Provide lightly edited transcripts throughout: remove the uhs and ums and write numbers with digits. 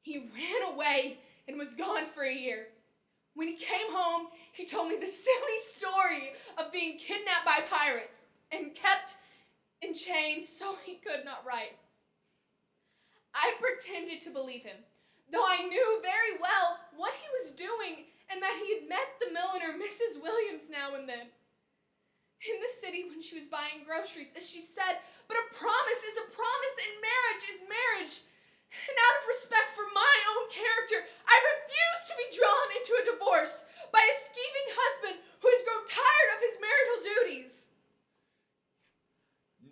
He ran away and was gone for a year. When he came home, he told me the silly story of being kidnapped by pirates and kept in chains so he could not write. I pretended to believe him, though I knew very well what he was doing and that he had met the milliner, Mrs. Williams, now and then. In the city when she was buying groceries, as she said, but a promise is a promise and marriage is marriage. And out of respect for my own character, I refuse to be drawn into a divorce by a scheming husband who has grown tired of his marital duties.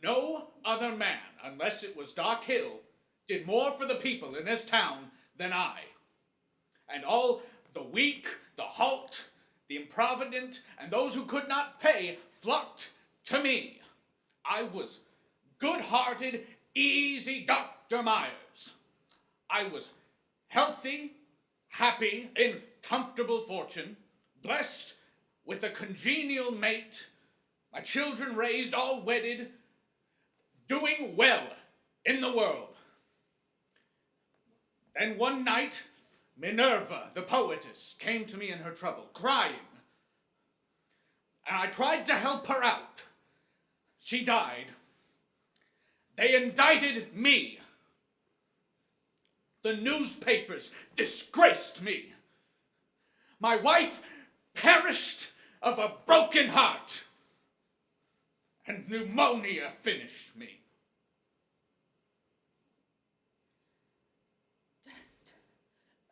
No other man, unless it was Dark Hill, did more for the people in this town than I. And all the weak, the halt, the improvident, and those who could not pay flocked to me. I was good-hearted, easy Dr. Meyers. I was healthy, happy, in comfortable fortune, blessed with a congenial mate, my children raised, all wedded, doing well in the world. Then one night, Minerva, the poetess, came to me in her trouble, crying. And I tried to help her out. She died. They indicted me. The newspapers disgraced me. My wife perished of a broken heart. And pneumonia finished me. Dust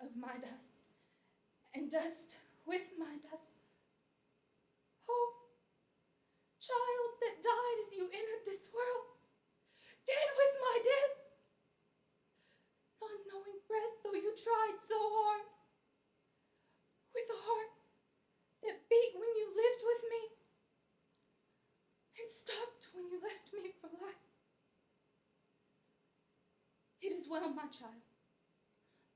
of my dust, and dust with my dust. Oh, child that died as you entered this world, dead with my death. Not knowing breath, though you tried so hard, with a heart that beat when you lived with me, and stopped when you left me for life. It is well, my child,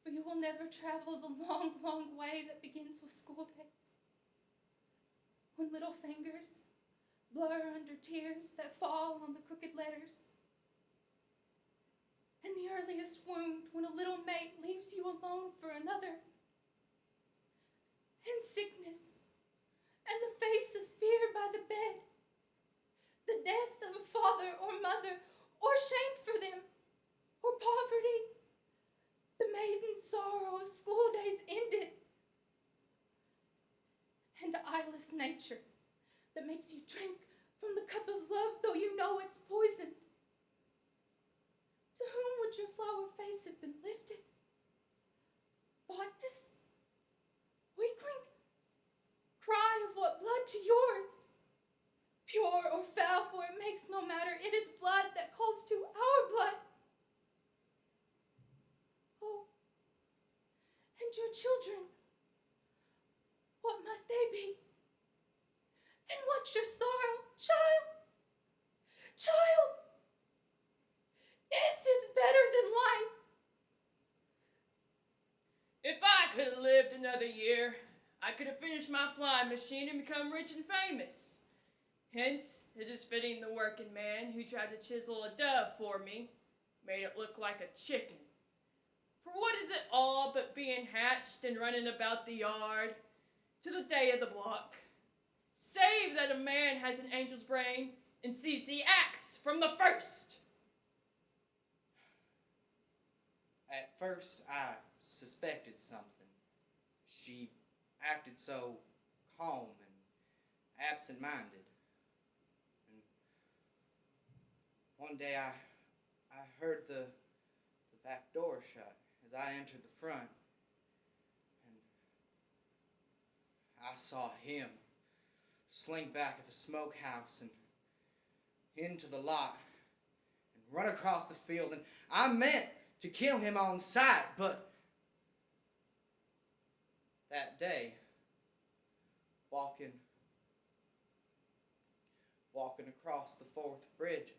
for you will never travel the long, long way that begins with school days, when little fingers blur under tears that fall on the crooked letters, and the earliest wound when a little mate leaves you alone for another, and sickness, and the face of fear by the bed, the death of a father or mother, or shame for them, or poverty, the maiden sorrow of school days ended, and eyeless nature that makes you drink from the cup of love, though you know it's poisoned. To whom would your flower face have been lifted? Botanist? Weakling? Cry of what blood to yours? Pure or foul, for it makes no matter, it is blood that calls to our blood. Oh, and your children, what might they be? And what's your sorrow, child? Child! Death is better than life. If I could have lived another year, I could have finished my flying machine and become rich and famous. Hence, it is fitting the working man who tried to chisel a dove for me made it look like a chicken. For what is it all but being hatched and running about the yard to the day of the block? Save that a man has an angel's brain and sees the axe from the first. At first, I suspected something. She acted so calm and absent-minded. And one day I heard the back door shut as I entered the front. And I saw him slink back at the smokehouse and into the lot and run across the field. And I meant to kill him on sight, but that day, walking across the fourth bridge,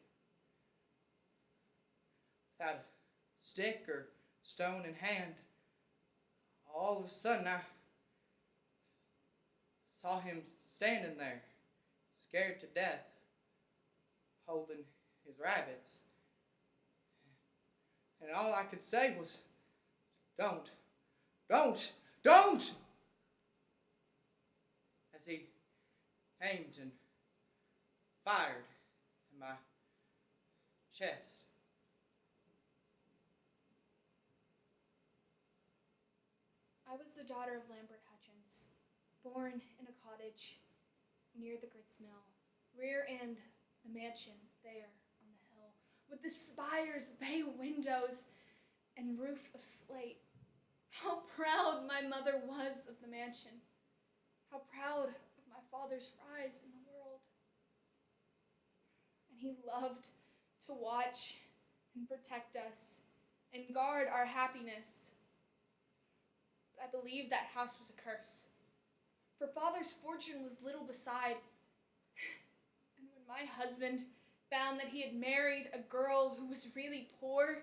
without a stick or stone in hand, all of a sudden I saw him standing there, scared to death, holding his rabbits. And all I could say was, Don't! As he aimed and fired in my chest. I was the daughter of Lambert Hutchins, born in a cottage near the grits mill, rear end the mansion there on the hill, with the spires, bay windows, and roof of slate. How proud my mother was of the mansion. How proud of my father's rise in the world. And he loved to watch and protect us and guard our happiness. But I believe that house was a curse. For father's fortune was little beside. And when my husband found that he had married a girl who was really poor,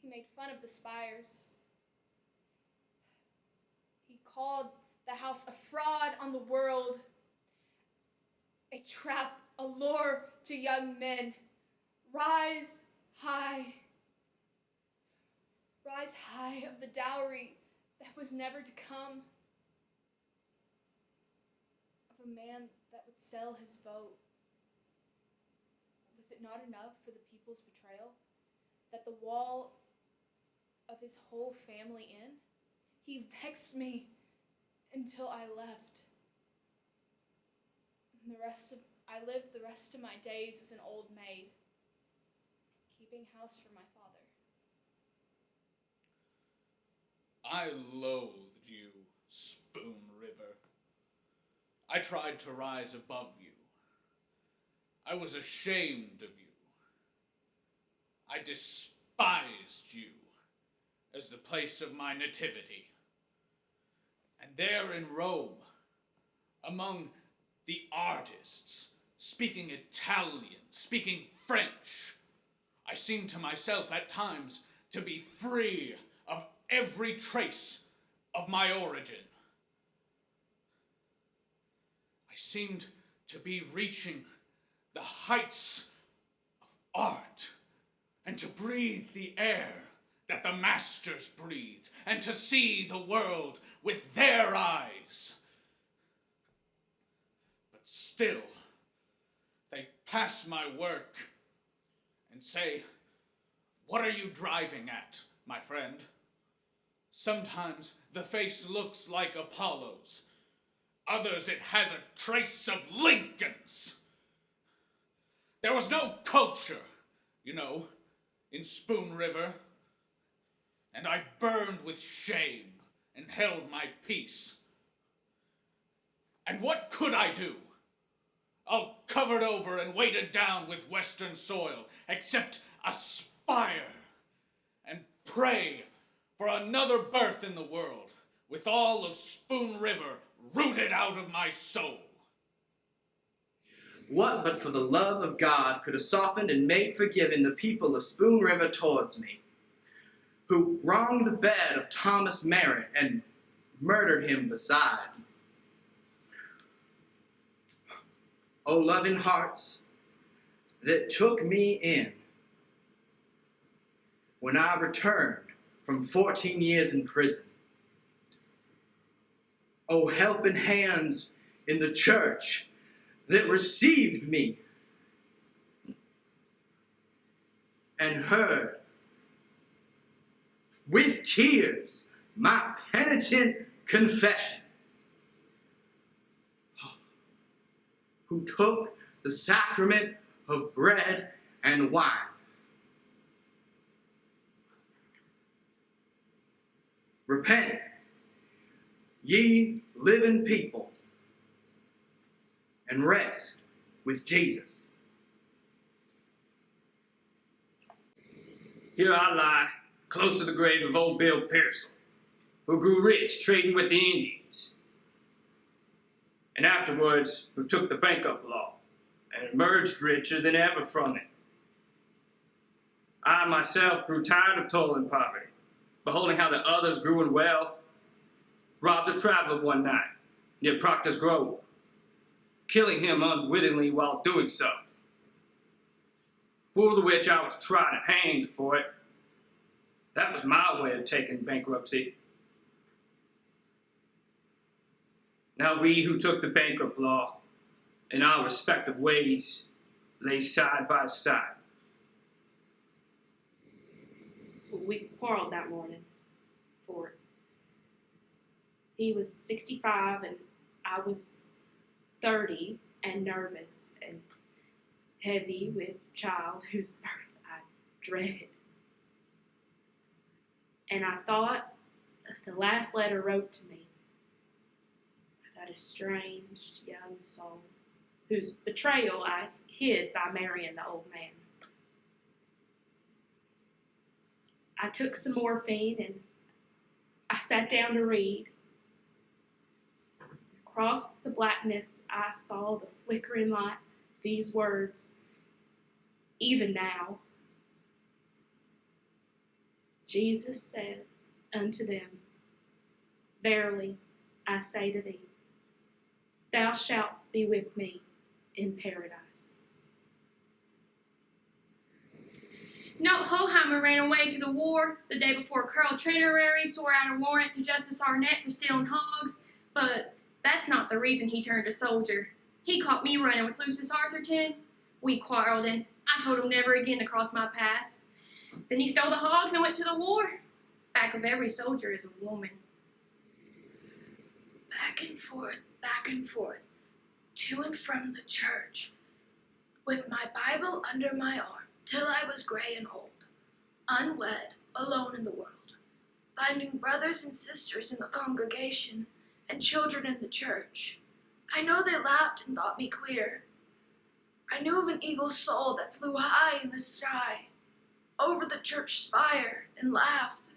he made fun of the spires. He called the house a fraud on the world, a trap, a lure to young men. Rise high of the dowry that was never to come, of a man that would sell his vote. Was it not enough for the people's betrayal, that the wall of his whole family in? He vexed me until I left. And I lived the rest of my days as an old maid, keeping house for my father. I loathed you, Spoon River. I tried to rise above you. I was ashamed of you. I despised you as the place of my nativity. And there in Rome, among the artists, speaking Italian, speaking French, I seemed to myself at times to be free of every trace of my origin. I seemed to be reaching the heights of art, and to breathe the air that the masters breathed, and to see the world with their eyes. But still, they pass my work and say, "What are you driving at, my friend?" Sometimes the face looks like Apollo's. Others it has a trace of Lincoln's. There was no culture, you know, in Spoon River. And I burned with shame and held my peace. And what could I do? All covered over and weighted down with western soil, except aspire and pray for another birth in the world, with all of Spoon River rooted out of my soul. What but for the love of God could have softened and made forgiving the people of Spoon River towards me, who wronged the bed of Thomas Merritt and murdered him beside? O loving hearts that took me in when I returned from 14 years in prison. O helping hands in the church that received me and heard with tears my penitent confession, who took the sacrament of bread and wine. Repent, ye living people, and rest with Jesus. Here I lie, close to the grave of old Bill Pearsall, who grew rich trading with the Indians, and afterwards who took the bank-up law and emerged richer than ever from it. I myself grew tired of toil and poverty, beholding how the others grew in wealth, robbed a traveler one night near Proctor's Grove, killing him unwittingly while doing so, for the which I was tried and hanged for it. That was my way of taking bankruptcy. Now we who took the bankrupt law in our respective ways lay side by side. We quarreled that morning for it. He was 65 and I was 30 and nervous and heavy with child whose birth I dreaded. And I thought of the last letter wrote to me, that estranged young soul whose betrayal I hid by marrying the old man. I took some morphine and I sat down to read. Across the blackness, I saw the flickering light, these words, even now. Jesus said unto them, Verily, I say to thee, thou shalt be with me in paradise. Note Hoheimer ran away to the war the day before Colonel Trenerary swore out a warrant to Justice Arnett for stealing hogs, but that's not the reason he turned a soldier. He caught me running with Lucius Arthurton. We quarreled and I told him never again to cross my path. Then he stole the hogs and went to the war. Back of every soldier is a woman. Back and forth, to and from the church, with my Bible under my arm, till I was gray and old, unwed, alone in the world, finding brothers and sisters in the congregation, and children in the church. I know they laughed and thought me queer. I knew of an eagle's soul that flew high in the sky, over the church spire, and laughed,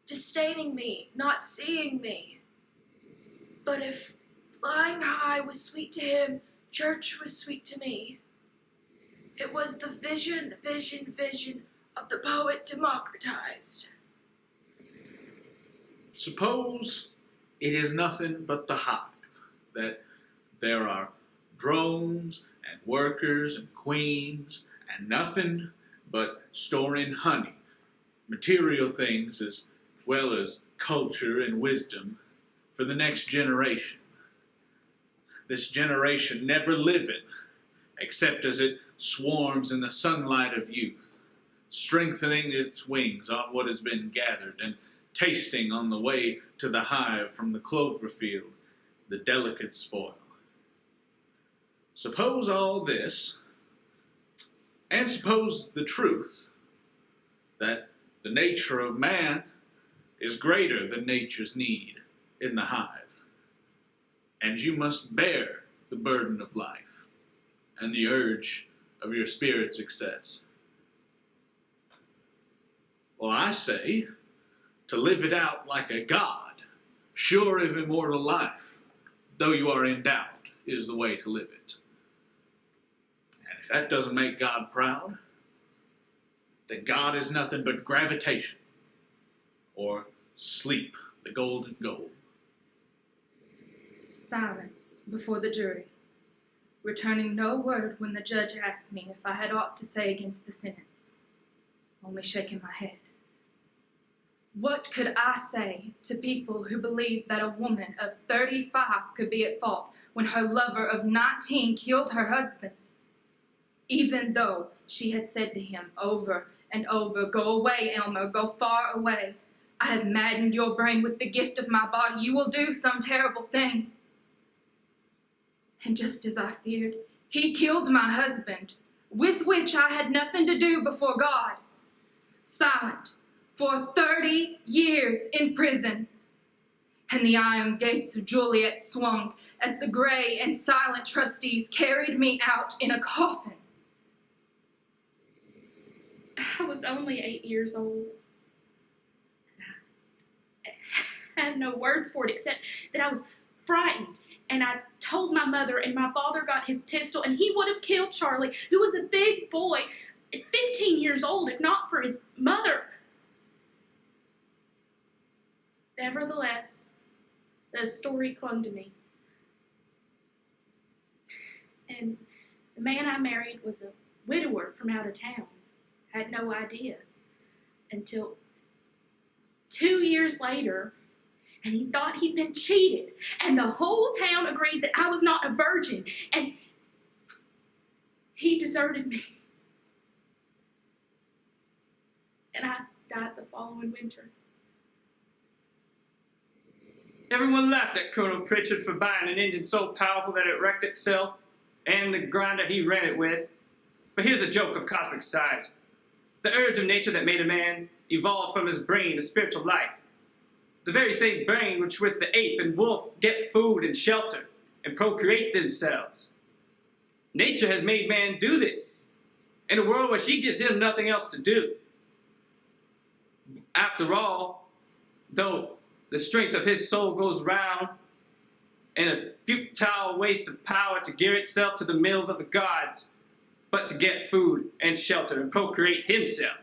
disdaining me, not seeing me. But if flying high was sweet to him, church was sweet to me. It was the vision of the poet democratized. Suppose it is nothing but the hive, that there are drones and workers and queens and nothing but storing honey, material things as well as culture and wisdom for the next generation. This generation never living, except as it swarms in the sunlight of youth, strengthening its wings on what has been gathered and tasting on the way to the hive from the clover field the delicate spoil. Suppose all this, and suppose the truth, that the nature of man is greater than nature's need in the hive, and you must bear the burden of life and the urge of your spirit's excess. Well, I say, to live it out like a god, sure of immortal life, though you are in doubt, is the way to live it. And if that doesn't make God proud, then God is nothing but gravitation, or sleep, the golden goal. Silent before the jury, returning no word when the judge asked me if I had aught to say against the sentence, only shaking my head. What could I say to people who believe that a woman of 35 could be at fault when her lover of 19 killed her husband? Even though she had said to him over and over, "Go away, Elmer, go far away. I have maddened your brain with the gift of my body. You will do some terrible thing." And just as I feared, he killed my husband, with which I had nothing to do before God. Silent for 30 years in prison. And the iron gates of Juliet swung as the gray and silent trustees carried me out in a coffin. I was only 8 years old. I had no words for it except that I was frightened. And I told my mother, and my father got his pistol, and he would have killed Charlie, who was a big boy, at 15 years old, if not for his mother. Nevertheless, the story clung to me. And the man I married was a widower from out of town. I had no idea until 2 years later, and he thought he'd been cheated, and the whole town agreed that I was not a virgin, and he deserted me. And I died the following winter. Everyone laughed at Colonel Pritchard for buying an engine so powerful that it wrecked itself, and the grinder he ran it with. But here's a joke of cosmic size. The urge of nature that made a man evolved from his brain to spiritual life. The very same brain which with the ape and wolf get food and shelter and procreate themselves. Nature has made man do this in a world where she gives him nothing else to do. After all, though the strength of his soul goes round in a futile waste of power to gear itself to the mills of the gods, but to get food and shelter and procreate himself.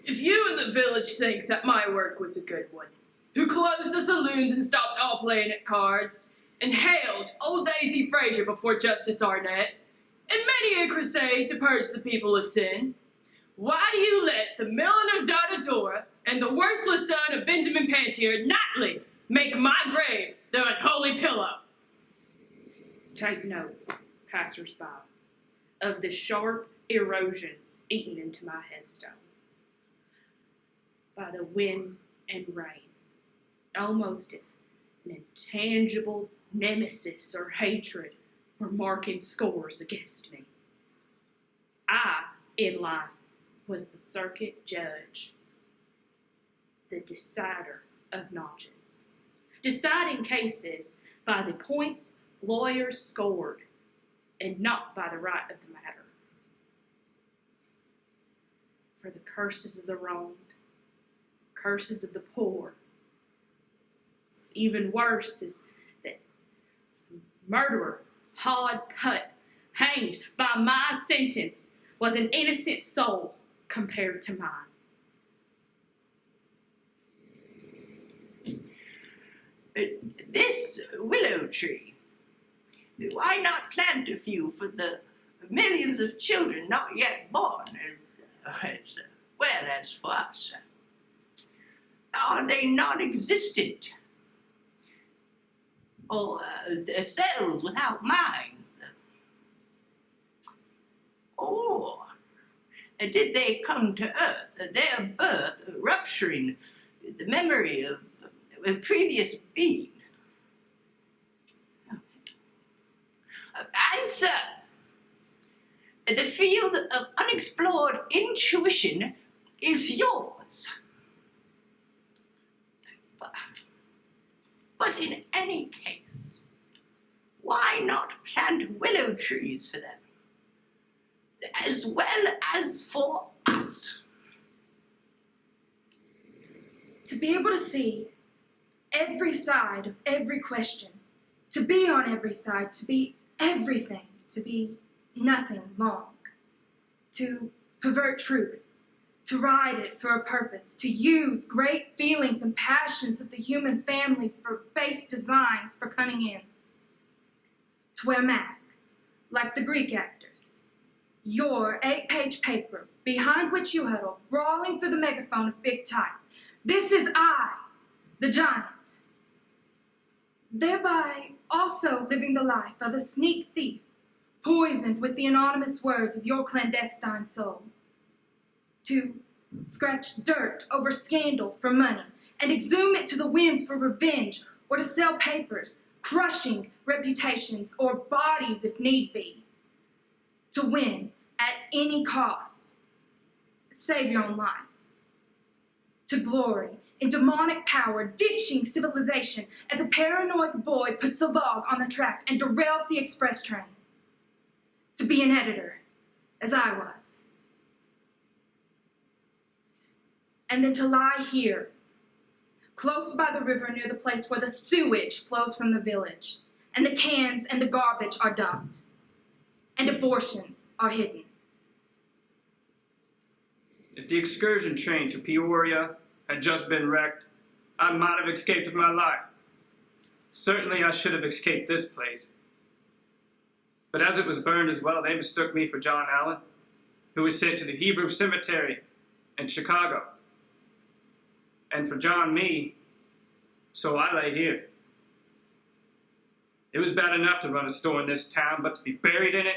If you in the village think that my work was a good one, who closed the saloons and stopped all playing at cards, and hailed old Daisy Fraser before Justice Arnett, and many a crusade to purge the people of sin, why do you let the milliner's daughter Dora and the worthless son of Benjamin Pantier nightly make my grave their unholy pillow? Take note, passers-by, of the sharp erosions eaten into my headstone by the wind and rain, almost an intangible nemesis or hatred were marking scores against me. I, in life, was the circuit judge, the decider of notches, deciding cases by the points lawyers scored and not by the right of the matter. For the curses of the wronged, curses of the poor, even worse is that murderer Putt, hanged by my sentence, was an innocent soul compared to mine. This willow tree, why not plant a few for the millions of children not yet born, as well as for us? Are they non-existent? Or cells without minds? Or did they come to Earth, their birth rupturing the memory of a previous being? Answer! The field of unexplored intuition is yours. But in any case, why not plant willow trees for them, as well as for us? To be able to see every side of every question, to be on every side, to be everything, to be nothing long, to pervert truth, to ride it for a purpose, to use great feelings and passions of the human family for base designs for cunning ends, to wear masks like the Greek actors, your 8-page paper behind which you huddle, brawling through the megaphone of big type. This is I, the giant. Thereby also living the life of a sneak thief, poisoned with the anonymous words of your clandestine soul. To scratch dirt over scandal for money and exhume it to the winds for revenge, or to sell papers, crushing reputations or bodies if need be. To win at any cost, save your own life. To glory in demonic power, ditching civilization as a paranoid boy puts a log on the track and derails the express train. To be an editor, as I was. And then to lie here, close by the river near the place where the sewage flows from the village, and the cans and the garbage are dumped, and abortions are hidden. If the excursion train to Peoria had just been wrecked, I might have escaped with my life. Certainly I should have escaped this place. But as it was burned as well, they mistook me for John Allen, who was sent to the Hebrew cemetery in Chicago. and for John me, so I lay here. It was bad enough to run a store in this town, but to be buried in it,